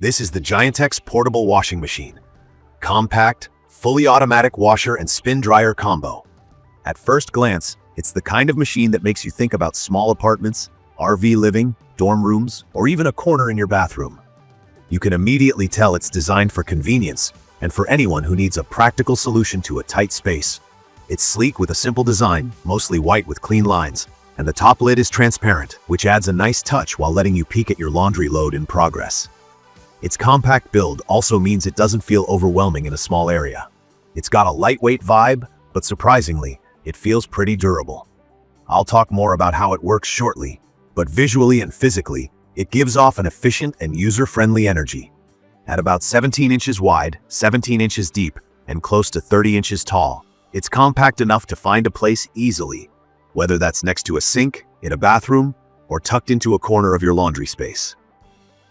This is the Giantex Portable Washing Machine. Compact, fully automatic washer and spin dryer combo. At first glance, it's the kind of machine that makes you think about small apartments, RV living, dorm rooms, or even a corner in your bathroom. You can immediately tell it's designed for convenience and for anyone who needs a practical solution to a tight space. It's sleek with a simple design, mostly white with clean lines, and the top lid is transparent, which adds a nice touch while letting you peek at your laundry load in progress. Its compact build also means it doesn't feel overwhelming in a small area. It's got a lightweight vibe, but surprisingly, it feels pretty durable. I'll talk more about how it works shortly, but visually and physically, it gives off an efficient and user-friendly energy. At about 17 inches wide, 17 inches deep, and close to 30 inches tall, it's compact enough to find a place easily, whether that's next to a sink, in a bathroom, or tucked into a corner of your laundry space.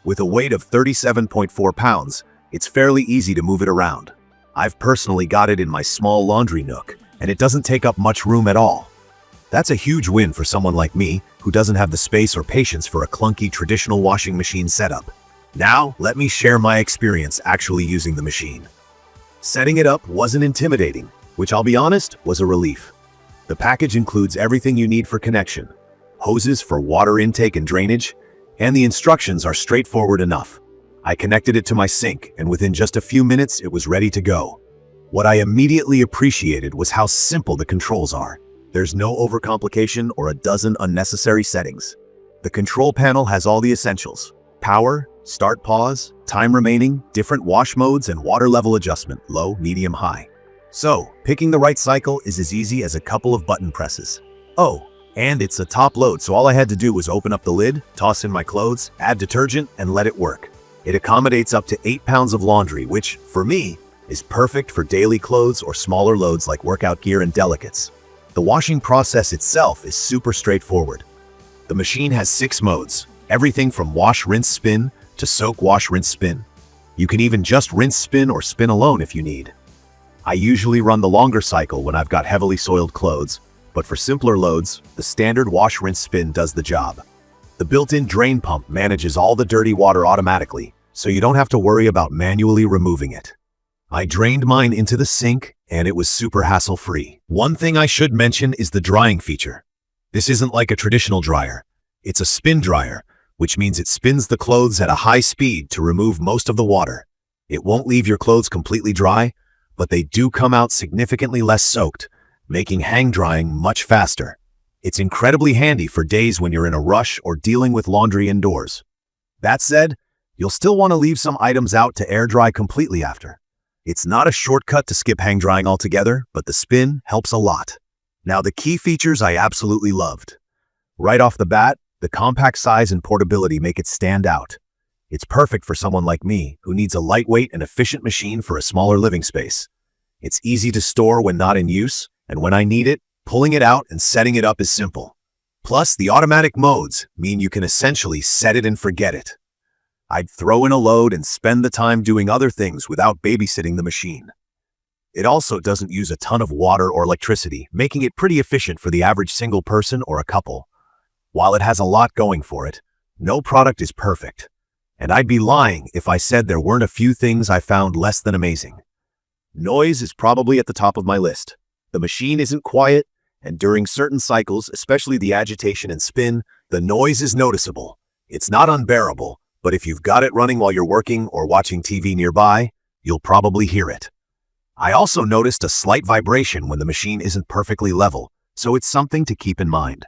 With a weight of 37.4 pounds, it's fairly easy to move it around. I've personally got it in my small laundry nook, and it doesn't take up much room at all. That's a huge win for someone like me who doesn't have the space or patience for a clunky traditional washing machine setup. Now, let me share my experience actually using the machine. Setting it up wasn't intimidating, which I'll be honest, was a relief. The package includes everything you need for connection: hoses for water intake and drainage, and the instructions are straightforward enough. I connected it to my sink, and within just a few minutes, it was ready to go. What I immediately appreciated was how simple the controls are. There's no overcomplication or a dozen unnecessary settings. The control panel has all the essentials: power, start, pause, time remaining, different wash modes, and water level adjustment, low, medium, high. So, picking the right cycle is as easy as a couple of button presses. Oh, and it's a top load, so all I had to do was open up the lid, toss in my clothes, add detergent, and let it work. It accommodates up to 8 pounds of laundry, which, for me, is perfect for daily clothes or smaller loads like workout gear and delicates. The washing process itself is super straightforward. The machine has 6 modes, everything from wash, rinse, spin to soak, wash, rinse, spin. You can even just rinse, spin, or spin alone if you need. I usually run the longer cycle when I've got heavily soiled clothes, but for simpler loads, the standard wash, rinse, spin does the job. The built-in drain pump manages all the dirty water automatically, so you don't have to worry about manually removing it. I drained mine into the sink, and it was super hassle-free. One thing I should mention is the drying feature. This isn't like a traditional dryer. It's a spin dryer, which means it spins the clothes at a high speed to remove most of the water. It won't leave your clothes completely dry, but they do come out significantly less soaked, making hang drying much faster. It's incredibly handy for days when you're in a rush or dealing with laundry indoors. That said, you'll still want to leave some items out to air dry completely after. It's not a shortcut to skip hang drying altogether, but the spin helps a lot. Now, the key features I absolutely loved. Right off the bat, the compact size and portability make it stand out. It's perfect for someone like me who needs a lightweight and efficient machine for a smaller living space. It's easy to store when not in use, and when I need it, pulling it out and setting it up is simple. Plus, the automatic modes mean you can essentially set it and forget it. I'd throw in a load and spend the time doing other things without babysitting the machine. It also doesn't use a ton of water or electricity, making it pretty efficient for the average single person or a couple. While it has a lot going for it, no product is perfect. And I'd be lying if I said there weren't a few things I found less than amazing. Noise is probably at the top of my list. The machine isn't quiet, and during certain cycles, especially the agitation and spin, the noise is noticeable. It's not unbearable, but if you've got it running while you're working or watching TV nearby, you'll probably hear it. I also noticed a slight vibration when the machine isn't perfectly level, so it's something to keep in mind.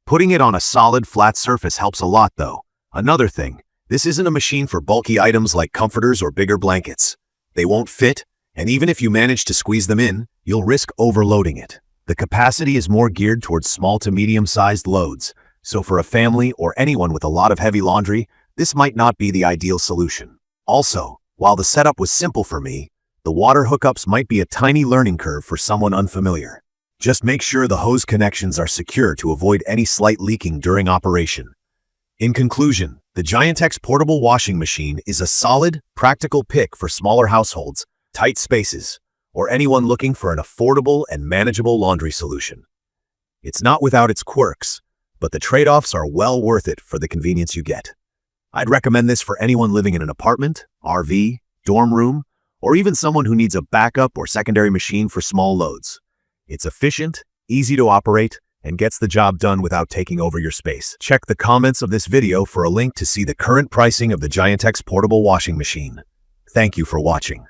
Putting it on a solid, flat surface helps a lot, though. Another thing, this isn't a machine for bulky items like comforters or bigger blankets. They won't fit, and even if you manage to squeeze them in, you'll risk overloading it. The capacity is more geared towards small to medium-sized loads, so for a family or anyone with a lot of heavy laundry, this might not be the ideal solution. Also, while the setup was simple for me, the water hookups might be a tiny learning curve for someone unfamiliar. Just make sure the hose connections are secure to avoid any slight leaking during operation. In conclusion, the Giantex Portable Washing Machine is a solid, practical pick for smaller households, tight spaces, or anyone looking for an affordable and manageable laundry solution. It's not without its quirks, but the trade-offs are well worth it for the convenience you get. I'd recommend this for anyone living in an apartment, RV, dorm room, or even someone who needs a backup or secondary machine for small loads. It's efficient, easy to operate, and gets the job done without taking over your space. Check the comments of this video for a link to see the current pricing of the Giantex Portable Washing Machine. Thank you for watching.